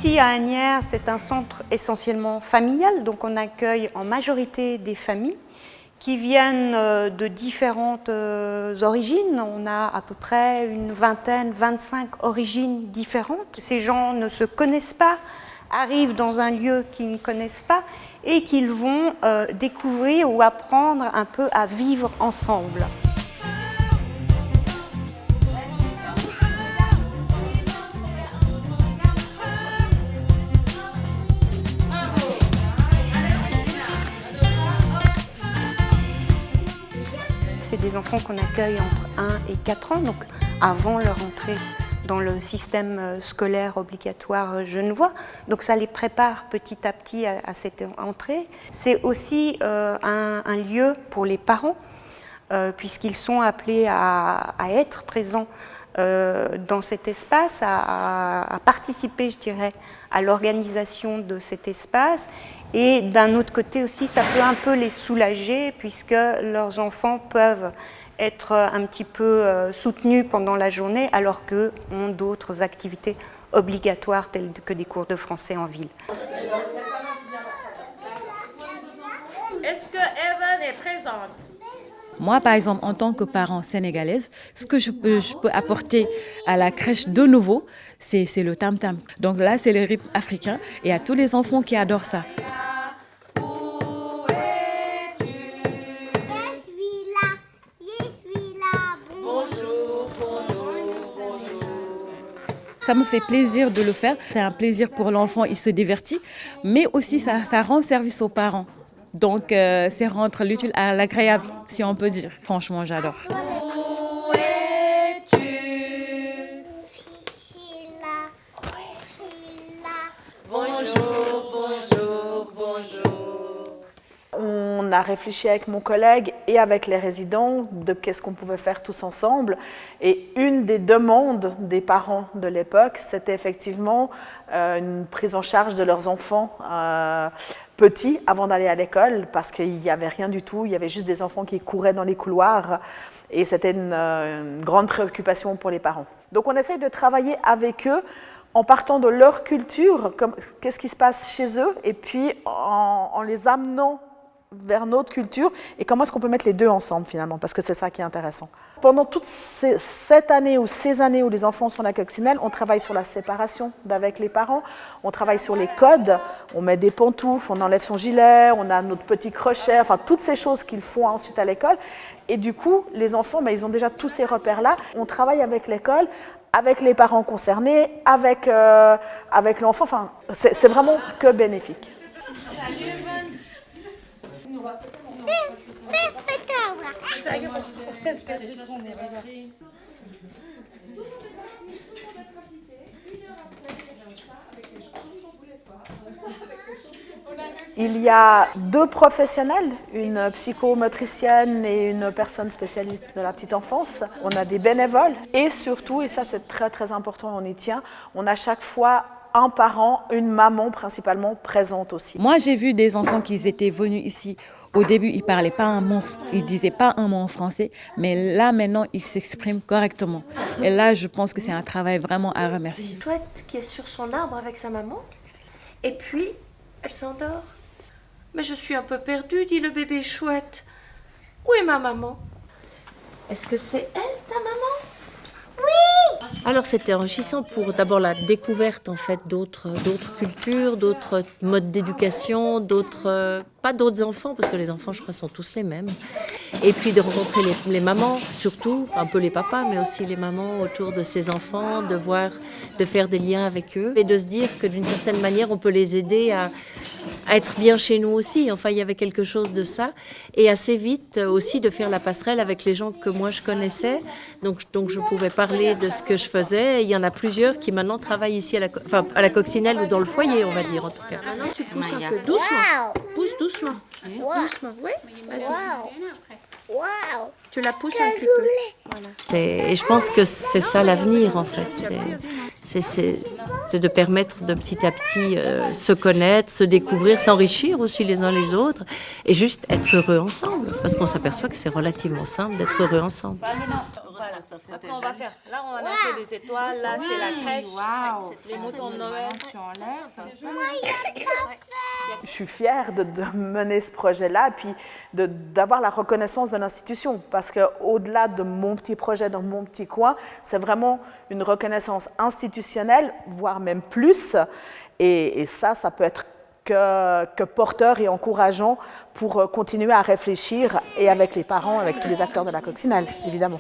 Ici à Asnières, c'est un centre essentiellement familial, donc on accueille en majorité des familles qui viennent de différentes origines. On a à peu près une vingtaine, 25 origines différentes. Ces gens ne se connaissent pas, arrivent dans un lieu qu'ils ne connaissent pas et qu'ils vont découvrir ou apprendre un peu à vivre ensemble. C'est des enfants qu'on accueille entre 1 et 4 ans, donc avant leur entrée dans le système scolaire obligatoire genevois. Donc ça les prépare petit à petit à cette entrée. C'est aussi un lieu pour les parents, puisqu'ils sont appelés à être présents dans cet espace, à participer, je dirais, à l'organisation de cet espace. Et d'un autre côté aussi, ça peut un peu les soulager puisque leurs enfants peuvent être un petit peu soutenus pendant la journée alors qu'eux ont d'autres activités obligatoires telles que des cours de français en ville. Est-ce que Evan est présente? Moi, par exemple, en tant que parent sénégalaise, ce que je peux apporter à la crèche de nouveau, c'est le tam-tam. Donc là, c'est le rythme africain et à tous les enfants qui adorent ça. Ça me fait plaisir de le faire. C'est un plaisir pour l'enfant, il se divertit, mais aussi ça rend service aux parents. Donc c'est rendre l'utile à l'agréable, si on peut dire. Franchement, j'adore. Où es-tu? Je suis là. Bonjour, bonjour, bonjour. On a réfléchi avec mon collègue et avec les résidents de qu'est-ce qu'on pouvait faire tous ensemble. Et une des demandes des parents de l'époque, c'était effectivement une prise en charge de leurs enfants petits avant d'aller à l'école, parce qu'il n'y avait rien du tout, il y avait juste des enfants qui couraient dans les couloirs et c'était une grande préoccupation pour les parents. Donc on essaye de travailler avec eux en partant de leur culture, qu'est-ce qui se passe chez eux, et puis en les amenant vers notre culture et comment est-ce qu'on peut mettre les deux ensemble finalement, parce que c'est ça qui est intéressant. Pendant toutes cette année ou ces années où les enfants sont à la coccinelle, on travaille sur la séparation d'avec les parents, on travaille sur les codes, on met des pantoufles, on enlève son gilet, on a notre petit crochet, enfin toutes ces choses qu'ils font ensuite à l'école. Et du coup, les enfants, ils ont déjà tous ces repères-là. On travaille avec l'école, avec les parents concernés, avec l'enfant, enfin c'est vraiment que bénéfique. Il y a 2 professionnels, une psychomotricienne et une personne spécialiste de la petite enfance. On a des bénévoles et surtout, et ça c'est très très important, on y tient, on a chaque fois un parent, une maman principalement présente aussi. Moi, j'ai vu des enfants qui étaient venus ici. Au début, ils ne parlaient pas un mot, ils ne disaient pas un mot en français, mais là, maintenant, ils s'expriment correctement. Et là, je pense que c'est un travail vraiment à remercier. Chouette qui est sur son arbre avec sa maman, et puis elle s'endort. Mais je suis un peu perdue, dit le bébé Chouette. Où est ma maman? Est-ce que c'est elle, ta maman? Alors c'était enrichissant pour d'abord la découverte en fait d'autres cultures, d'autres modes d'éducation, pas d'autres enfants parce que les enfants je crois sont tous les mêmes. Et puis de rencontrer les mamans, surtout un peu les papas, mais aussi les mamans autour de ces enfants, de faire des liens avec eux et de se dire que d'une certaine manière on peut les aider à être bien chez nous aussi. Enfin, il y avait quelque chose de ça. Et assez vite aussi de faire la passerelle avec les gens que moi je connaissais. Donc je pouvais parler de ce que je faisais. Et il y en a plusieurs qui maintenant travaillent ici à la coccinelle ou dans le foyer, on va dire en tout cas. Maintenant, tu pousses un peu doucement. Pousse doucement. Doucement, oui. Vas-y. Wow. Tu la pousses un petit peu. Voilà. Et je pense que c'est ça l'avenir en fait. C'est de permettre de petit à petit se connaître, se découvrir, s'enrichir aussi les uns les autres et juste être heureux ensemble. Parce qu'on s'aperçoit que c'est relativement simple d'être heureux ensemble. Voilà. ça serait Après, on va faire. Là, on a fait des étoiles. Là, c'est la crèche. Les moutons de Noël. Je suis fière de mener ce projet-là, puis d'avoir la reconnaissance de l'institution, parce qu'au-delà de mon petit projet dans mon petit coin, c'est vraiment une reconnaissance institutionnelle, voire même plus, et ça peut être que porteur et encourageant pour continuer à réfléchir, et avec les parents, avec tous les acteurs de la coccinelle, évidemment.